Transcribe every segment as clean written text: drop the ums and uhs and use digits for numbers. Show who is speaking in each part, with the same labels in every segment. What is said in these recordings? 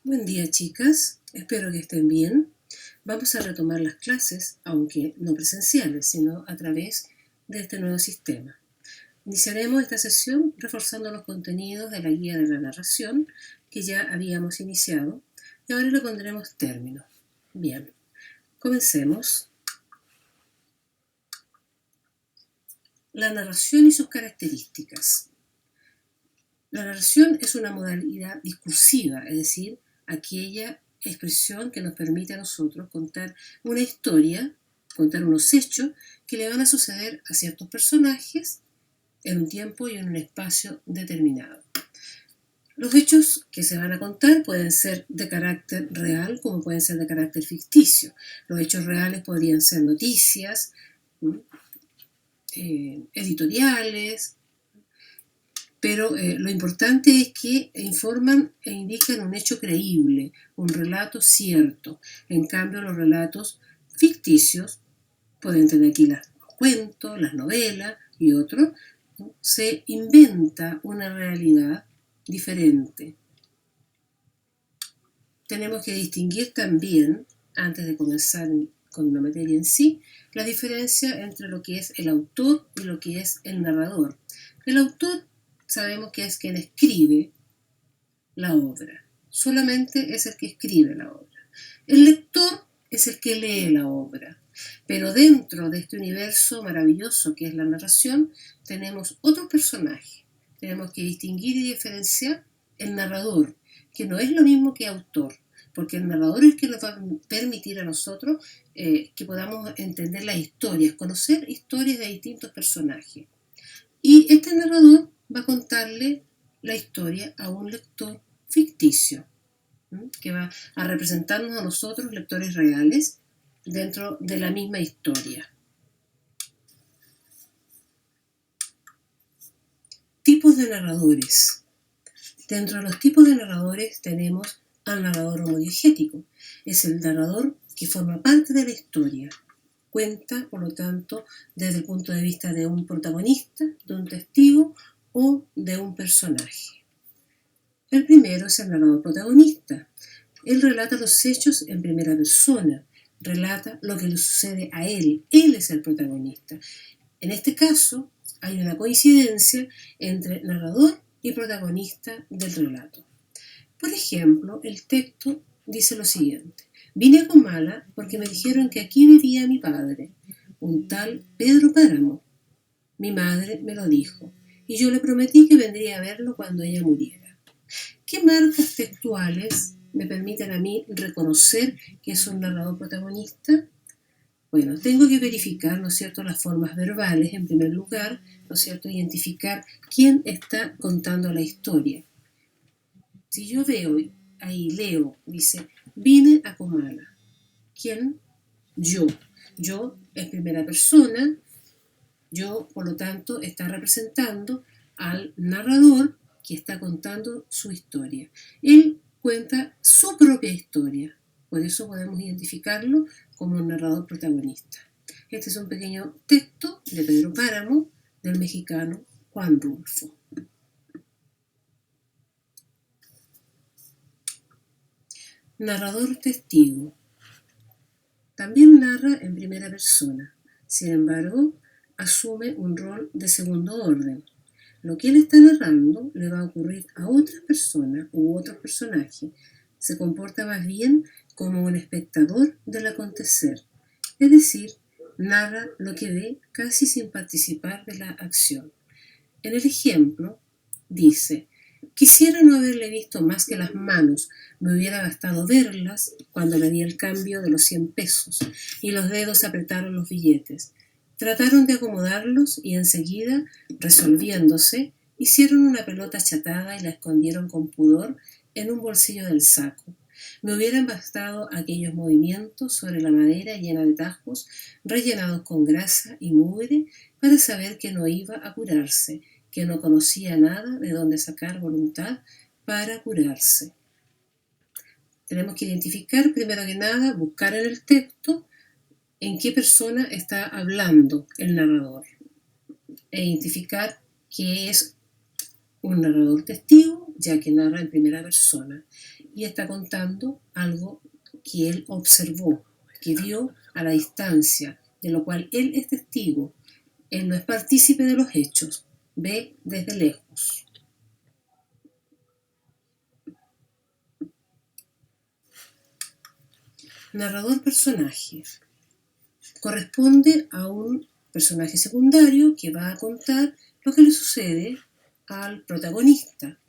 Speaker 1: Buen día, chicas. Espero que estén bien. Vamos a retomar las clases, aunque no presenciales, sino a través de este nuevo sistema. Iniciaremos esta sesión reforzando los contenidos de la guía de la narración que ya habíamos iniciado y ahora le pondremos término. Bien, comencemos. La narración y sus características. La narración es una modalidad discursiva, es decir, aquella expresión que nos permite a nosotros contar una historia, contar unos hechos que le van a suceder a ciertos personajes en un tiempo y en un espacio determinado. Los hechos que se van a contar pueden ser de carácter real como pueden ser de carácter ficticio. Los hechos reales podrían ser noticias, editoriales, pero lo importante es que informan e indican un hecho creíble, un relato cierto. En cambio, los relatos ficticios, pueden tener aquí los cuentos, las novelas y otros, ¿no? Se inventa una realidad diferente. Tenemos que distinguir también, antes de comenzar con la materia en sí, la diferencia entre lo que es el autor y lo que es el narrador. El autor sabemos que es quien escribe la obra. Solamente es el que escribe la obra. El lector es el que lee la obra. Pero dentro de este universo maravilloso que es la narración, tenemos otro personaje. Tenemos que distinguir y diferenciar el narrador, que no es lo mismo que autor, porque el narrador es el que nos va a permitir a nosotros que podamos entender las historias, conocer historias de distintos personajes. Y este narrador va a contarle la historia a un lector ficticio, que va a representarnos a nosotros, lectores reales, dentro de la misma historia. Tipos de narradores. Dentro de los tipos de narradores tenemos al narrador homodiegético. Es el narrador que forma parte de la historia. Cuenta, por lo tanto, desde el punto de vista de un protagonista, de un testigo o de un personaje. El primero es el narrador protagonista. Él relata los hechos en primera persona, relata lo que le sucede a él. Él es el protagonista. En este caso, hay una coincidencia entre narrador y protagonista del relato. Por ejemplo, el texto dice lo siguiente: vine a Comala porque me dijeron que aquí vivía mi padre, un tal Pedro Páramo. Mi madre me lo dijo y yo le prometí que vendría a verlo cuando ella muriera. ¿Qué marcas textuales me permiten a mí reconocer que es un narrador protagonista? Bueno, tengo que verificar, ¿no es cierto?, las formas verbales en primer lugar, ¿no es cierto?, identificar quién está contando la historia. Si yo veo, ahí leo, dice, vine a Comala. ¿Quién? Yo. Yo es primera persona, yo, por lo tanto, está representando al narrador que está contando su historia. Él cuenta su propia historia, por eso podemos identificarlo como un narrador protagonista. Este es un pequeño texto de Pedro Páramo, del mexicano Juan Rulfo. Narrador testigo. También narra en primera persona, sin embargo, asume un rol de segundo orden. Lo que él está narrando le va a ocurrir a otra persona u otro personaje. Se comporta más bien como un espectador del acontecer, es decir, narra lo que ve casi sin participar de la acción. En el ejemplo, dice: quisiera no haberle visto más que las manos, me hubiera bastado verlas cuando le di el cambio de los 100 pesos y los dedos apretaron los billetes. Trataron de acomodarlos y enseguida, resolviéndose, hicieron una pelota achatada y la escondieron con pudor en un bolsillo del saco. Me hubieran bastado aquellos movimientos sobre la madera llena de tajos, rellenados con grasa y mugre, para saber que no iba a curarse, que no conocía nada de dónde sacar voluntad para curarse. Tenemos que identificar, primero que nada, buscar en el texto en qué persona está hablando el narrador e identificar que es un narrador testigo, ya que narra en primera persona. y está contando algo que él observó, que vio a la distancia, de lo cual él es testigo. Él no es partícipe de los hechos, ve desde lejos. Narrador personaje. Corresponde a un personaje secundario que va a contar lo que le sucede al protagonista,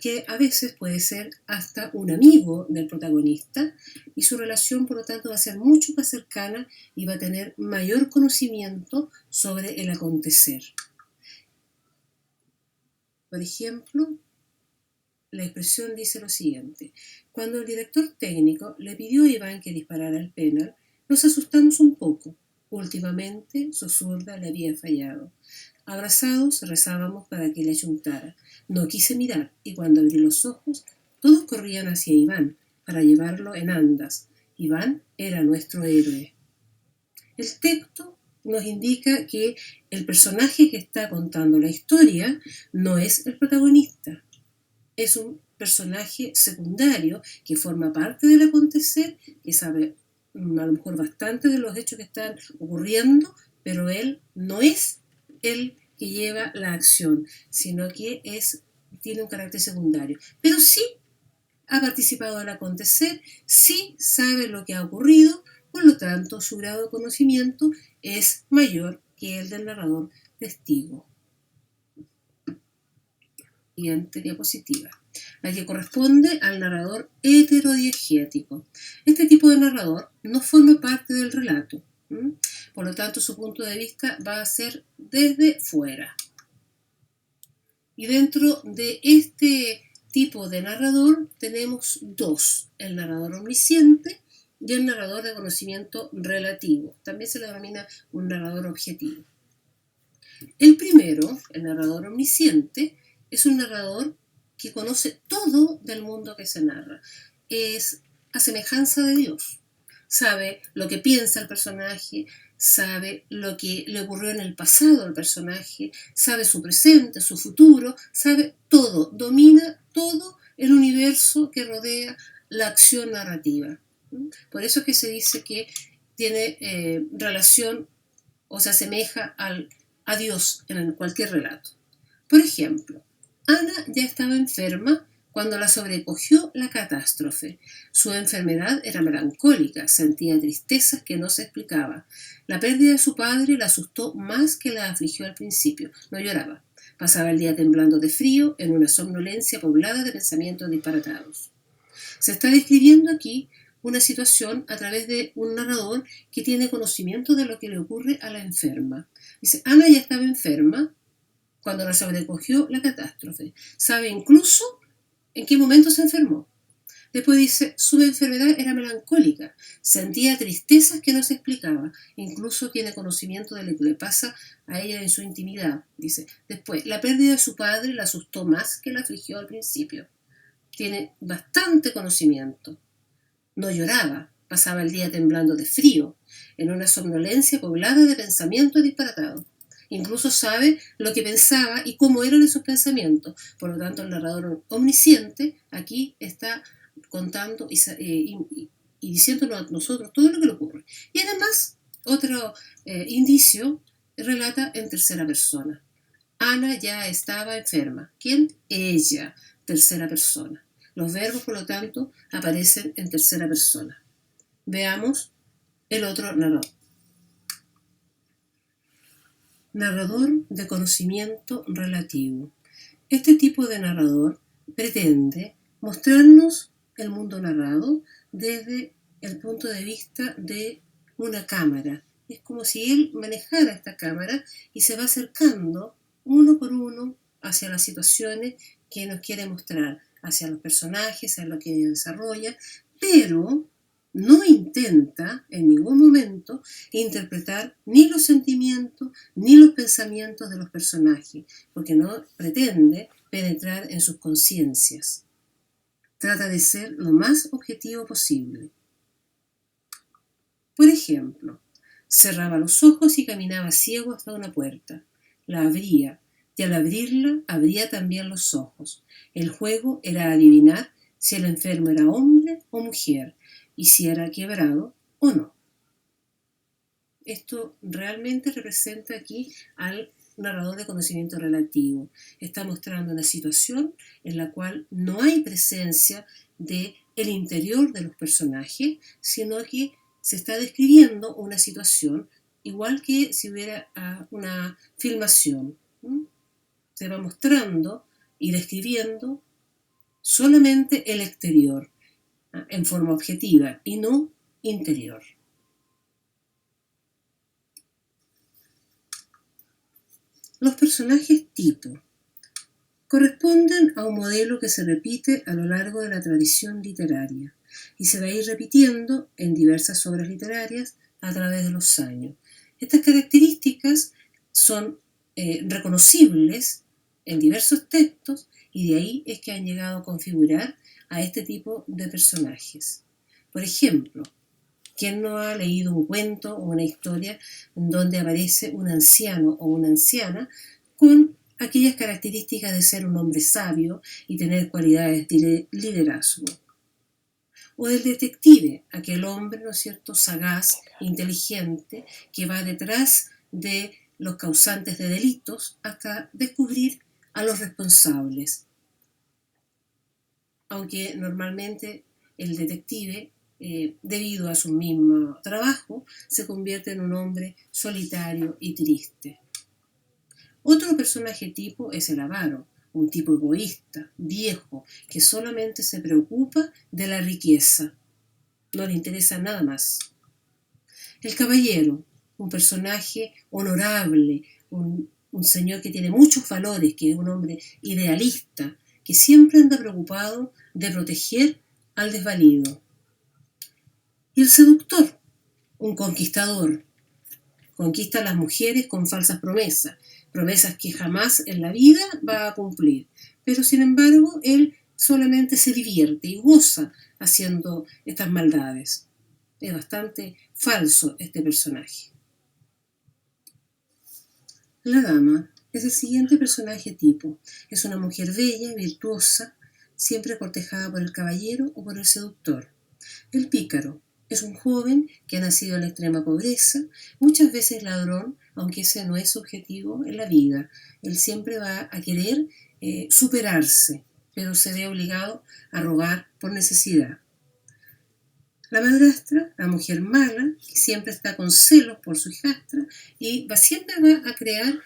Speaker 1: que a veces puede ser hasta un amigo del protagonista, y su relación, por lo tanto, va a ser mucho más cercana y va a tener mayor conocimiento sobre el acontecer. Por ejemplo, la expresión dice lo siguiente: cuando el director técnico le pidió a Iván que disparara el penal, nos asustamos un poco. Últimamente su zurda le había fallado. Abrazados rezábamos para que le ayuntara. No quise mirar, y cuando abrí los ojos, todos corrían hacia Iván para llevarlo en andas. Iván era nuestro héroe. El texto nos indica que el personaje que está contando la historia no es el protagonista. Es un personaje secundario que forma parte del acontecer, que sabe a lo mejor bastante de los hechos que están ocurriendo, pero él no es el que lleva la acción, sino que tiene un carácter secundario. Pero sí ha participado del acontecer, sí sabe lo que ha ocurrido, por lo tanto su grado de conocimiento es mayor que el del narrador testigo. Siguiente diapositiva, la que corresponde al narrador heterodiegético. Este tipo de narrador no forma parte del relato, por lo tanto su punto de vista va a ser desde fuera. Y dentro de este tipo de narrador tenemos dos: el narrador omnisciente y el narrador de conocimiento relativo. También se le denomina un narrador objetivo. El primero, el narrador omnisciente, es un narrador que conoce todo del mundo que se narra. Es a semejanza de Dios. Sabe lo que piensa el personaje, sabe lo que le ocurrió en el pasado al personaje, sabe su presente, su futuro, sabe todo, domina todo el universo que rodea la acción narrativa. Por eso es que se dice que tiene relación o se asemeja a Dios en cualquier relato. Por ejemplo, Ana ya estaba enferma cuando la sobrecogió la catástrofe. Su enfermedad era melancólica, sentía tristezas que no se explicaba. La pérdida de su padre la asustó más que la afligió al principio. No lloraba. Pasaba el día temblando de frío en una somnolencia poblada de pensamientos disparatados. Se está describiendo aquí una situación a través de un narrador que tiene conocimiento de lo que le ocurre a la enferma. Dice, Ana ya estaba enferma cuando la sobrecogió la catástrofe. Sabe incluso en qué momento se enfermó. Después dice, su enfermedad era melancólica, sentía tristezas que no se explicaba, incluso tiene conocimiento de lo que le pasa a ella en su intimidad. Dice, después, la pérdida de su padre la asustó más que la afligió al principio. Tiene bastante conocimiento. No lloraba, pasaba el día temblando de frío, en una somnolencia poblada de pensamientos disparatados. Incluso sabe lo que pensaba y cómo eran esos pensamientos. Por lo tanto, el narrador omnisciente aquí está contando y diciéndonos a nosotros todo lo que le ocurre. Y además, otro indicio, relata en tercera persona. Ana ya estaba enferma. ¿Quién? Ella, tercera persona. Los verbos, por lo tanto, aparecen en tercera persona. Veamos el otro narrador. Narrador de conocimiento relativo. Este tipo de narrador pretende mostrarnos el mundo narrado desde el punto de vista de una cámara. Es como si él manejara esta cámara y se va acercando uno por uno hacia las situaciones que nos quiere mostrar, hacia los personajes, hacia lo que desarrolla, pero no intenta en ningún momento interpretar ni los sentimientos ni los pensamientos de los personajes, porque no pretende penetrar en sus conciencias. Trata de ser lo más objetivo posible. Por ejemplo, cerraba los ojos y caminaba ciego hasta una puerta. La abría, y al abrirla, abría también los ojos. El juego era adivinar si el enfermo era hombre o mujer y si era quebrado o no. Esto realmente representa aquí al narrador de conocimiento relativo. Está mostrando una situación en la cual no hay presencia del interior de los personajes, sino que se está describiendo una situación igual que si hubiera una filmación. Se va mostrando y describiendo solamente el exterior en forma objetiva y no interior. Los personajes tipo corresponden a un modelo que se repite a lo largo de la tradición literaria y se va a ir repitiendo en diversas obras literarias a través de los años. Estas características son reconocibles en diversos textos y de ahí es que han llegado a configurar a este tipo de personajes. Por ejemplo, ¿quién no ha leído un cuento o una historia en donde aparece un anciano o una anciana con aquellas características de ser un hombre sabio y tener cualidades de liderazgo? O del detective, aquel hombre, ¿no es cierto?, sagaz, inteligente, que va detrás de los causantes de delitos hasta descubrir a los responsables. Aunque normalmente el detective, debido a su mismo trabajo, se convierte en un hombre solitario y triste. Otro personaje tipo es el avaro, un tipo egoísta, viejo, que solamente se preocupa de la riqueza. No le interesa nada más. El caballero, un personaje honorable, un señor que tiene muchos valores, que es un hombre idealista, que siempre anda preocupado de proteger al desvalido. Y el seductor, un conquistador, conquista a las mujeres con falsas promesas, promesas que jamás en la vida va a cumplir. Pero sin embargo, él solamente se divierte y goza haciendo estas maldades. Es bastante falso este personaje. La dama es el siguiente personaje tipo. Es una mujer bella, virtuosa, siempre cortejada por el caballero o por el seductor. El pícaro es un joven que ha nacido en la extrema pobreza, muchas veces ladrón, aunque ese no es su objetivo en la vida. Él siempre va a querer superarse, pero se ve obligado a robar por necesidad. La madrastra, la mujer mala, que siempre está con celos por su hijastra y siempre va a crear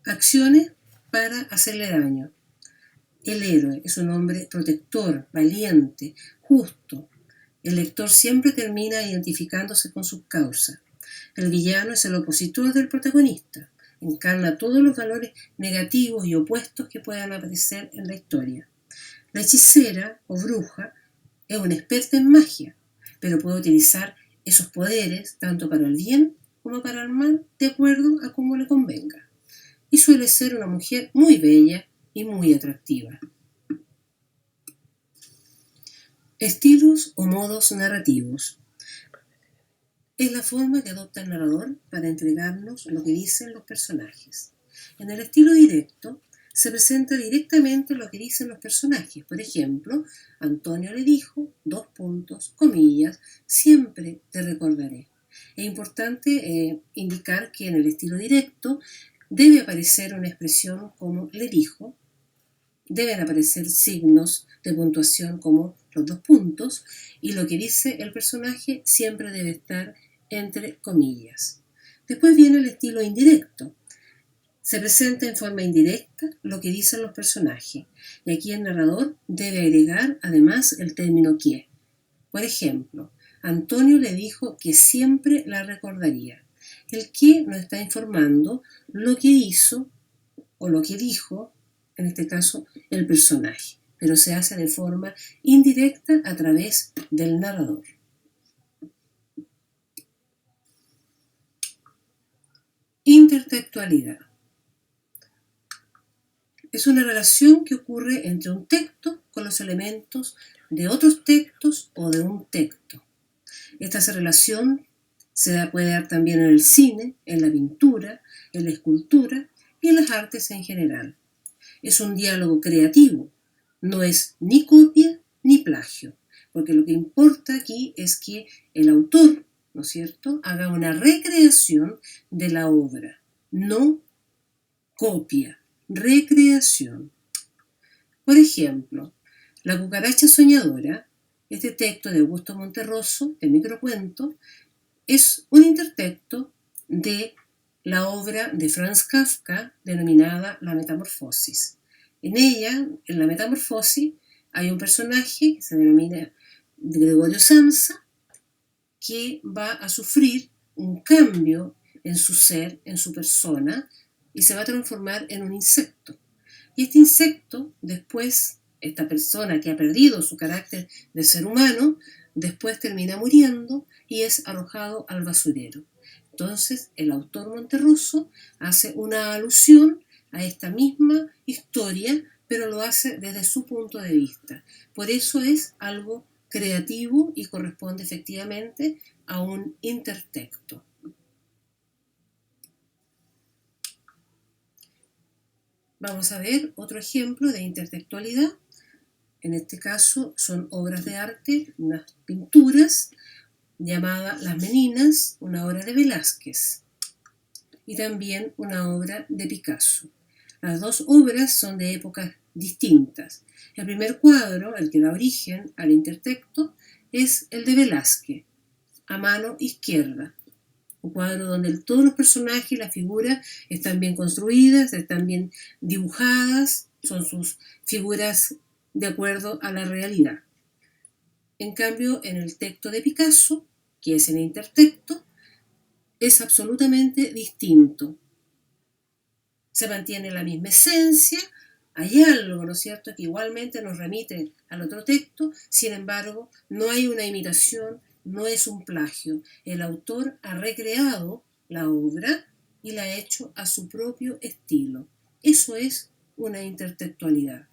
Speaker 1: acciones para hacerle daño. El héroe es un hombre protector, valiente, justo. El lector siempre termina identificándose con sus causas. El villano es el opositor del protagonista. Encarna todos los valores negativos y opuestos que puedan aparecer en la historia. La hechicera o bruja es una experta en magia, pero puede utilizar esos poderes tanto para el bien como para el mal, de acuerdo a cómo le convenga. Y suele ser una mujer muy bella y muy atractiva. Estilos o modos narrativos. Es la forma que adopta el narrador para entregarnos lo que dicen los personajes. En el estilo directo, se presenta directamente lo que dicen los personajes. Por ejemplo, Antonio le dijo, : siempre te recordaré. Es importante indicar que en el estilo directo debe aparecer una expresión como le dijo, deben aparecer signos de puntuación como los 2 puntos y lo que dice el personaje siempre debe estar entre comillas. Después viene el estilo indirecto. Se presenta en forma indirecta lo que dicen los personajes y aquí el narrador debe agregar además el término que. Por ejemplo, Antonio le dijo que siempre la recordaría. El que nos está informando lo que hizo o lo que dijo, en este caso, el personaje, pero se hace de forma indirecta a través del narrador. Intertextualidad. Es una relación que ocurre entre un texto con los elementos de otros textos o de un texto. Esta relación se puede dar también en el cine, en la pintura, en la escultura y en las artes en general. Es un diálogo creativo, no es ni copia ni plagio, porque lo que importa aquí es que el autor, ¿no es cierto?, haga una recreación de la obra, no copia, recreación. Por ejemplo, La cucaracha soñadora, este texto de Augusto Monterroso, de microcuento, es un intertexto de la obra de Franz Kafka denominada La Metamorfosis. En ella, en La Metamorfosis, hay un personaje que se denomina Gregorio Samsa, que va a sufrir un cambio en su ser, en su persona, y se va a transformar en un insecto. Y este insecto, después, esta persona que ha perdido su carácter de ser humano, después termina muriendo y es arrojado al basurero. Entonces, el autor Monterroso hace una alusión a esta misma historia, pero lo hace desde su punto de vista. Por eso es algo creativo y corresponde efectivamente a un intertexto. Vamos a ver otro ejemplo de intertextualidad. En este caso son obras de arte, unas pinturas llamada Las Meninas, una obra de Velázquez, y también una obra de Picasso. Las dos obras son de épocas distintas. El primer cuadro, el que da origen al intertexto, es el de Velázquez, a mano izquierda. Un cuadro donde todos los personajes y las figuras están bien construidas, están bien dibujadas, son sus figuras de acuerdo a la realidad. En cambio, en el texto de Picasso, que es el intertexto, es absolutamente distinto. Se mantiene la misma esencia, hay algo, ¿no es cierto?, que igualmente nos remite al otro texto, sin embargo, no hay una imitación, no es un plagio. El autor ha recreado la obra y la ha hecho a su propio estilo. Eso es una intertextualidad.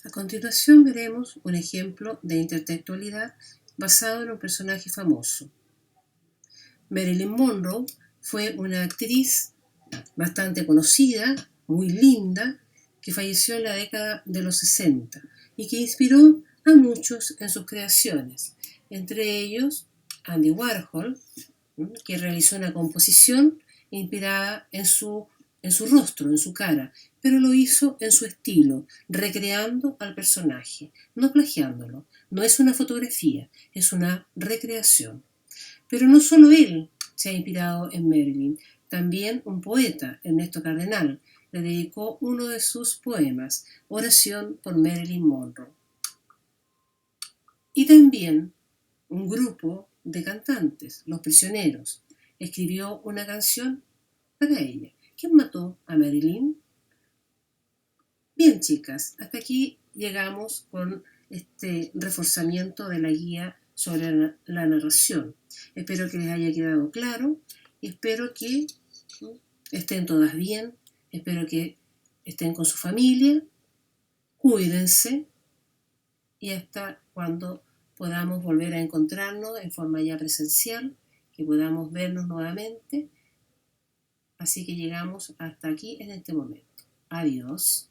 Speaker 1: A continuación veremos un ejemplo de intertextualidad basado en un personaje famoso. Marilyn Monroe fue una actriz bastante conocida, muy linda, que falleció en la década de los 60 y que inspiró a muchos en sus creaciones, entre ellos Andy Warhol, que realizó una composición inspirada en su rostro, en su cara, pero lo hizo en su estilo, recreando al personaje, no plagiándolo. No es una fotografía, es una recreación. Pero no solo él se ha inspirado en Marilyn, también un poeta, Ernesto Cardenal, le dedicó uno de sus poemas, Oración por Marilyn Monroe. Y también un grupo de cantantes, Los Prisioneros, escribió una canción para ella. ¿Quién mató a Marilyn? Bien, chicas, hasta aquí llegamos con este reforzamiento de la guía sobre la narración. Espero que les haya quedado claro y espero que estén todas bien, espero que estén con su familia, cuídense y hasta cuando podamos volver a encontrarnos en forma ya presencial, que podamos vernos nuevamente. Así que llegamos hasta aquí en este momento. Adiós.